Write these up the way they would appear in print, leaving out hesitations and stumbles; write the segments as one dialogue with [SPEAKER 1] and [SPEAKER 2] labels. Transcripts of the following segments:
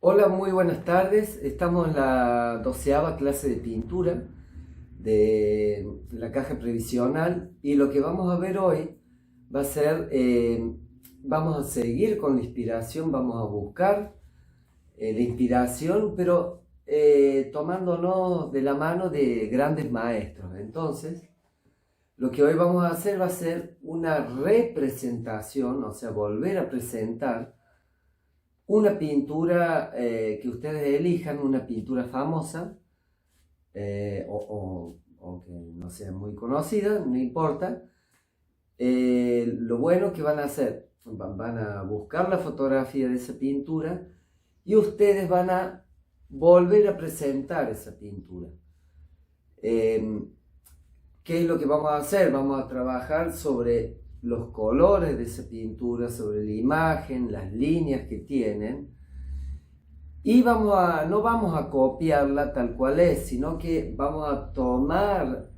[SPEAKER 1] Hola, muy buenas tardes. Estamos en la 12ª clase de pintura de la caja previsional y lo que vamos a ver hoy va a ser, vamos a seguir con la inspiración, vamos a buscar la inspiración, pero tomándonos de la mano de grandes maestros. Entonces, lo que hoy vamos a hacer va a ser una representación, o sea, volver a presentar una pintura que ustedes elijan, una pintura famosa o que no sea muy conocida, no importa. Lo bueno que van a hacer, van a buscar la fotografía de esa pintura y ustedes van a volver a presentar esa pintura. Eh, ¿Qué es lo que vamos a hacer? Vamos a trabajar sobre los colores de esa pintura, sobre la imagen, las líneas que tienen. Y no vamos a copiarla tal cual es, sino que vamos a tomar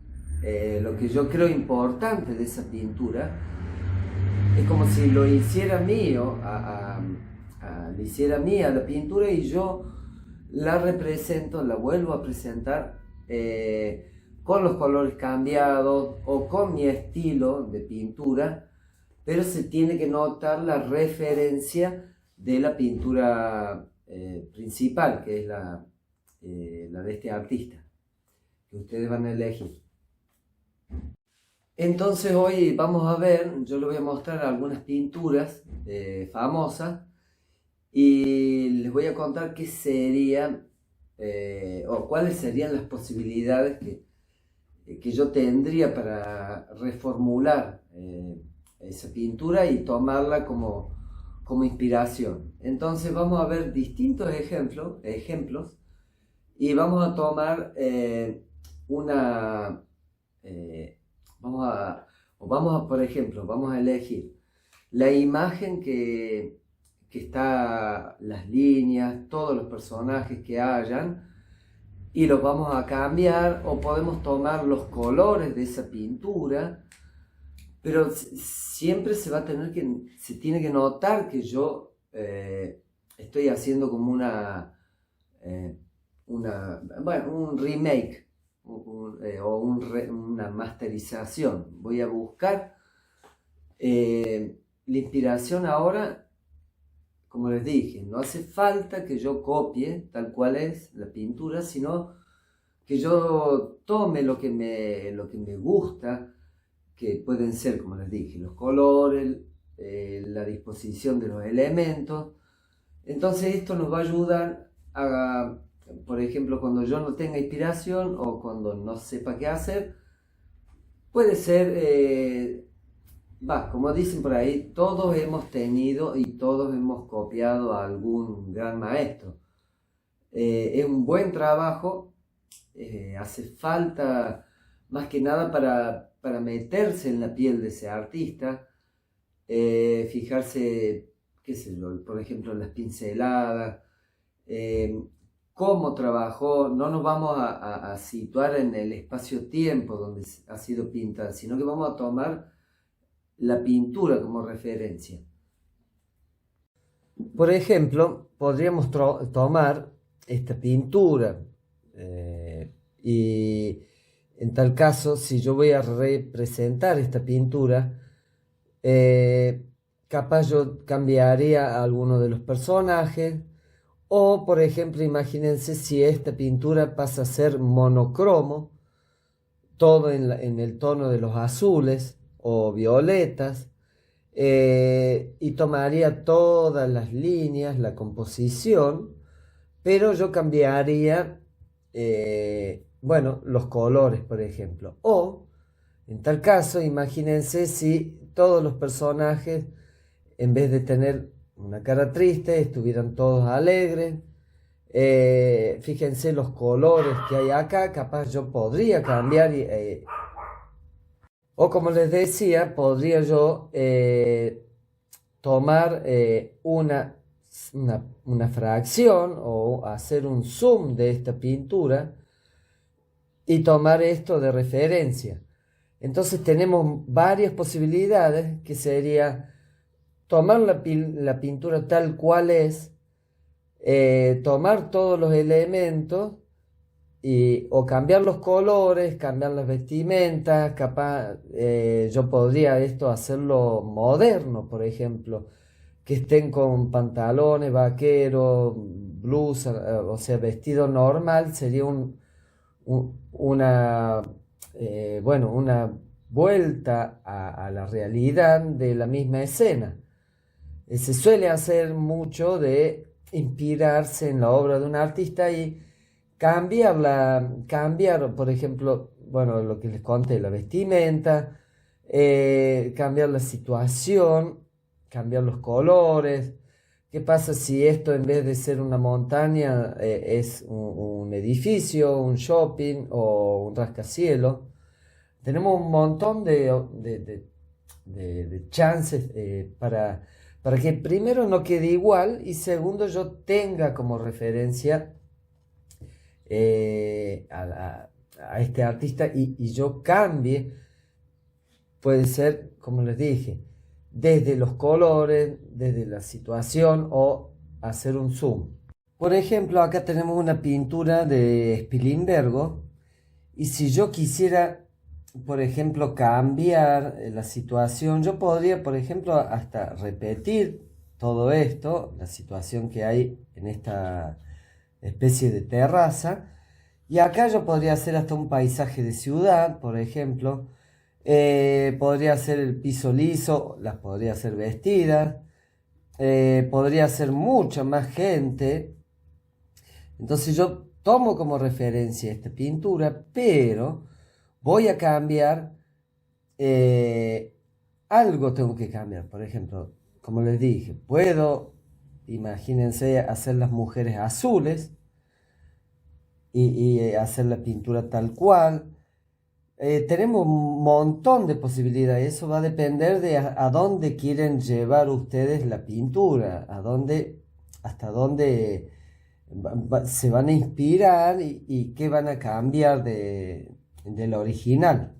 [SPEAKER 1] lo que yo creo importante de esa pintura. Es como si lo hiciera mío, le hiciera mía la pintura y yo la represento, la vuelvo a presentar con los colores cambiados o con mi estilo de pintura, pero se tiene que notar la referencia de la pintura principal, que es la de este artista, que ustedes van a elegir. Entonces hoy vamos a ver, yo les voy a mostrar algunas pinturas famosas y les voy a contar qué serían o cuáles serían las posibilidades que yo tendría para reformular esa pintura y tomarla como inspiración. Entonces vamos a ver distintos ejemplos y vamos a tomar una... por ejemplo, vamos a elegir la imagen que está, las líneas, todos los personajes que hayan, y los vamos a cambiar, o podemos tomar los colores de esa pintura, pero siempre se tiene que notar que yo estoy haciendo como un remake una masterización. Voy a buscar la inspiración ahora. Como les dije, no hace falta que yo copie tal cual es la pintura, sino que yo tome lo que me gusta, que pueden ser, como les dije, los colores, la disposición de los elementos. Entonces esto nos va a ayudar por ejemplo, cuando yo no tenga inspiración o cuando no sepa qué hacer, puede ser... como dicen por ahí, todos hemos tenido y todos hemos copiado a algún gran maestro. Es un buen trabajo, hace falta más que nada para meterse en la piel de ese artista, fijarse, qué sé yo, por ejemplo, en las pinceladas, cómo trabajó. No nos vamos a situar en el espacio-tiempo donde ha sido pintada, sino que vamos a tomar la pintura como referencia. Por ejemplo, podríamos tomar esta pintura y en tal caso, si yo voy a representar esta pintura, capaz yo cambiaría a alguno de los personajes, o por ejemplo, imagínense si esta pintura pasa a ser monocromo, todo en el tono de los azules o violetas, y tomaría todas las líneas, la composición, pero yo cambiaría, los colores, por ejemplo. O, en tal caso, imagínense si todos los personajes, en vez de tener una cara triste, estuvieran todos alegres. Fíjense los colores que hay acá, capaz yo podría cambiar o como les decía, podría yo tomar una fracción o hacer un zoom de esta pintura y tomar esto de referencia. Entonces tenemos varias posibilidades, que sería tomar la pintura tal cual es, tomar todos los elementos o cambiar los colores, cambiar las vestimentas, capaz yo podría esto hacerlo moderno, por ejemplo, que estén con pantalones, vaqueros, blusa, o sea, vestido normal, sería bueno, una vuelta a la realidad de la misma escena. Se suele hacer mucho de inspirarse en la obra de un artista y cambiar, por ejemplo, bueno, lo que les conté, la vestimenta, cambiar la situación, cambiar los colores. ¿Qué pasa si esto en vez de ser una montaña es un edificio, un shopping o un rascacielos? Tenemos un montón de chances para que primero no quede igual y segundo yo tenga como referencia a este artista y yo cambie, puede ser, como les dije, desde los colores, desde la situación o hacer un zoom. Por ejemplo, acá tenemos una pintura de Spilimbergo y si yo quisiera, por ejemplo, cambiar la situación, yo podría, por ejemplo, hasta repetir todo esto, la situación que hay en esta especie de terraza. Y acá yo podría hacer hasta un paisaje de ciudad, por ejemplo. Podría hacer el piso liso, las podría hacer vestidas. Podría hacer mucha más gente. Entonces yo tomo como referencia esta pintura, pero voy a cambiar. Algo tengo que cambiar. Por ejemplo, como les dije, puedo, imagínense, hacer las mujeres azules y hacer la pintura tal cual. Tenemos un montón de posibilidades. Eso va a depender de a dónde quieren llevar ustedes la pintura, hasta dónde se van a inspirar y qué van a cambiar de la original.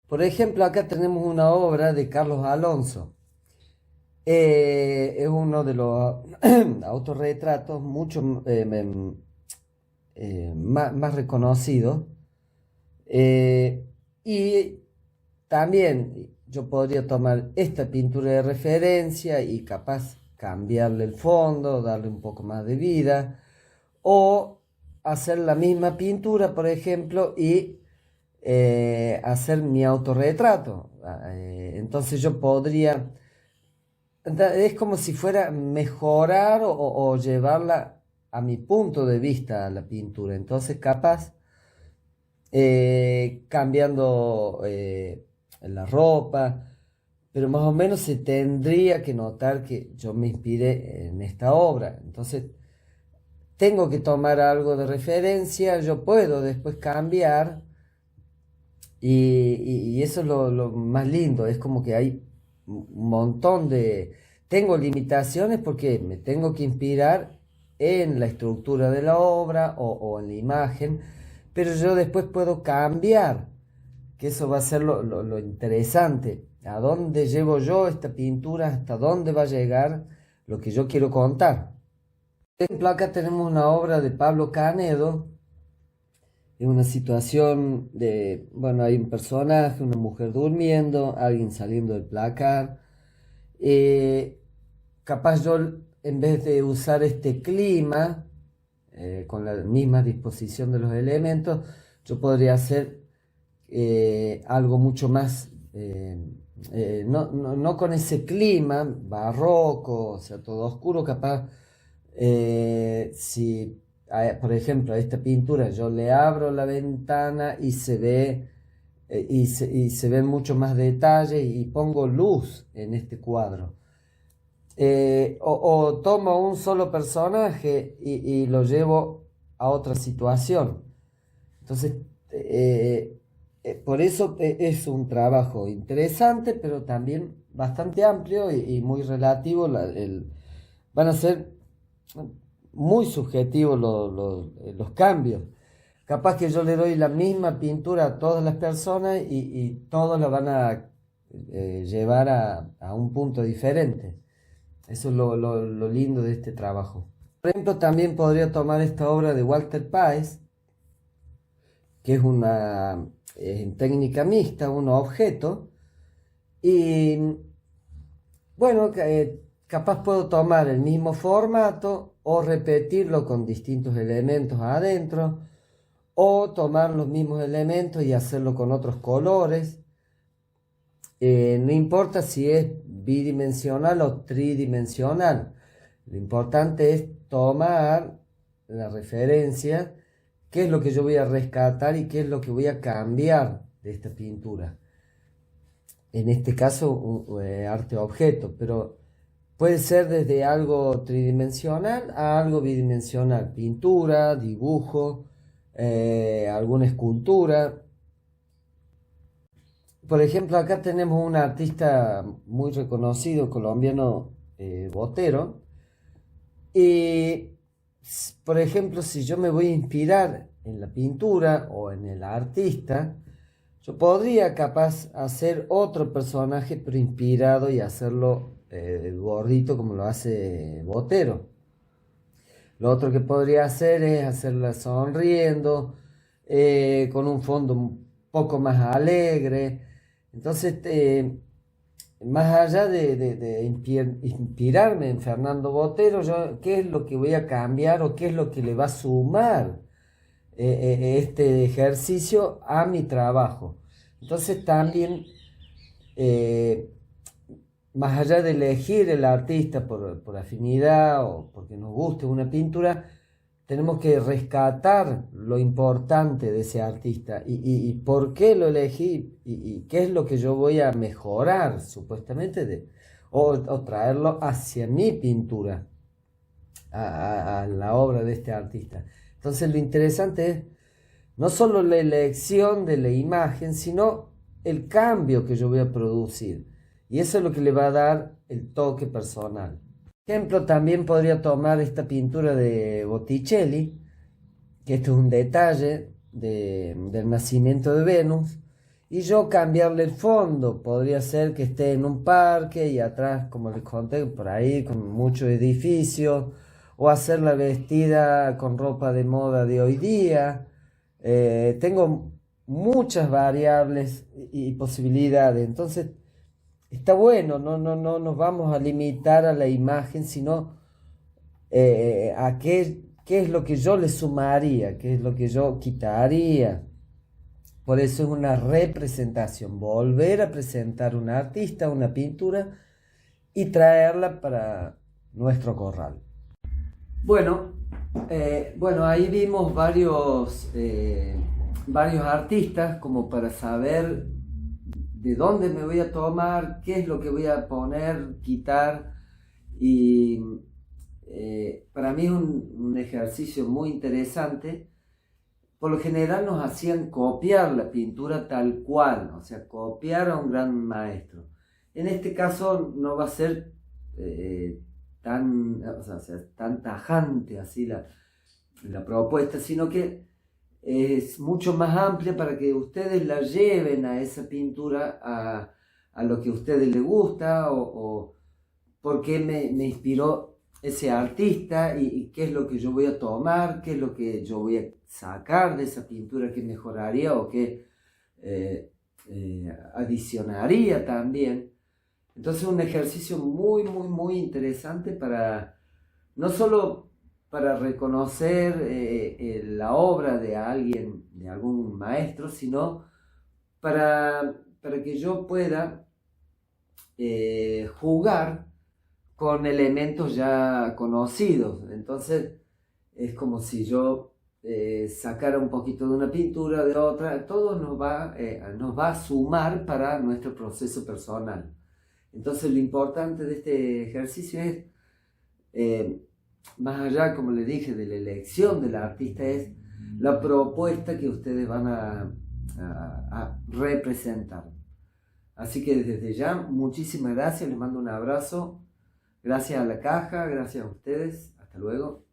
[SPEAKER 1] Por ejemplo, acá tenemos una obra de Carlos Alonso. Es uno de los autorretratos mucho más reconocidos. Y también yo podría tomar esta pintura de referencia y capaz cambiarle el fondo, darle un poco más de vida, o hacer la misma pintura, por ejemplo, y hacer mi autorretrato. Entonces yo podría, es como si fuera mejorar o llevarla a mi punto de vista a la pintura. Entonces capaz cambiando la ropa, pero más o menos se tendría que notar que yo me inspiré en esta obra. Entonces, tengo que tomar algo de referencia, yo puedo después cambiar y eso es lo más lindo, es como que hay un montón de... Tengo limitaciones porque me tengo que inspirar en la estructura de la obra o en la imagen, pero yo después puedo cambiar, que eso va a ser lo interesante. ¿A dónde llevo yo esta pintura? ¿Hasta dónde va a llegar lo que yo quiero contar? Por ejemplo, acá tenemos una obra de Pablo Canedo, en una situación de, bueno, hay un personaje, una mujer durmiendo, alguien saliendo del placar. Capaz yo, en vez de usar este clima, con la misma disposición de los elementos, yo podría hacer algo mucho más, no con ese clima barroco, o sea, todo oscuro, capaz, si, por ejemplo, a esta pintura yo le abro la ventana y se ve, y se ven mucho más detalles y pongo luz en este cuadro. O tomo un solo personaje y lo llevo a otra situación. Entonces, por eso es un trabajo interesante, pero también bastante amplio y muy relativo. Van a ser muy subjetivos los cambios. Capaz que yo le doy la misma pintura a todas las personas y todos la van a llevar a un punto diferente. Eso es lo lindo de este trabajo. Por ejemplo, también podría tomar esta obra de Walter Páez, que es una en técnica mixta, un objeto, y bueno, capaz puedo tomar el mismo formato o repetirlo con distintos elementos adentro, o tomar los mismos elementos y hacerlo con otros colores. No importa si es bidimensional o tridimensional, lo importante es tomar la referencia, qué es lo que yo voy a rescatar y qué es lo que voy a cambiar de esta pintura. En este caso, arte objeto, pero puede ser desde algo tridimensional a algo bidimensional, pintura, dibujo, alguna escultura. Por ejemplo, acá tenemos un artista muy reconocido, colombiano, Botero, y por ejemplo, si yo me voy a inspirar en la pintura o en el artista, yo podría capaz hacer otro personaje pero inspirado y hacerlo gordito como lo hace Botero. Lo otro que podría hacer es hacerla sonriendo, con un fondo un poco más alegre. Entonces, más allá de inspirarme en Fernando Botero, yo, ¿qué es lo que voy a cambiar o qué es lo que le va a sumar este ejercicio a mi trabajo? Entonces también, eh, más allá de elegir el artista por afinidad o porque nos guste una pintura, tenemos que rescatar lo importante de ese artista y por qué lo elegí y qué es lo que yo voy a mejorar supuestamente o traerlo hacia mi pintura, a la obra de este artista. Entonces lo interesante es no solo la elección de la imagen, sino el cambio que yo voy a producir. Y eso es lo que le va a dar el toque personal. Por ejemplo, también podría tomar esta pintura de Botticelli, que esto es un detalle del nacimiento de Venus, y yo cambiarle el fondo. Podría ser que esté en un parque y atrás, como les conté, por ahí con muchos edificios, o hacerla vestida con ropa de moda de hoy día. Tengo muchas variables y posibilidades, entonces está bueno, no nos vamos a limitar a la imagen, sino a qué es lo que yo le sumaría, qué es lo que yo quitaría. Por eso es una representación, volver a presentar un artista, una pintura y traerla para nuestro corral. Bueno, ahí vimos varios artistas como para saber de dónde me voy a tomar, qué es lo que voy a poner, quitar. Y para mí es un ejercicio muy interesante. Por lo general nos hacían copiar la pintura tal cual, o sea, copiar a un gran maestro. En este caso no va a ser tan tajante así la propuesta, sino que es mucho más amplia para que ustedes la lleven a esa pintura, a lo que a ustedes les gusta o por qué me inspiró ese artista y qué es lo que yo voy a tomar, qué es lo que yo voy a sacar de esa pintura que mejoraría o que adicionaría también. Entonces un ejercicio muy interesante para no solo para reconocer la obra de alguien, de algún maestro, sino para que yo pueda jugar con elementos ya conocidos. Entonces es como si yo sacara un poquito de una pintura, de otra, todo nos va a sumar para nuestro proceso personal. Entonces lo importante de este ejercicio es, más allá, como le dije, de la elección del artista, es la propuesta que ustedes van a representar. Así que desde ya, muchísimas gracias, les mando un abrazo, gracias a la caja, gracias a ustedes, hasta luego.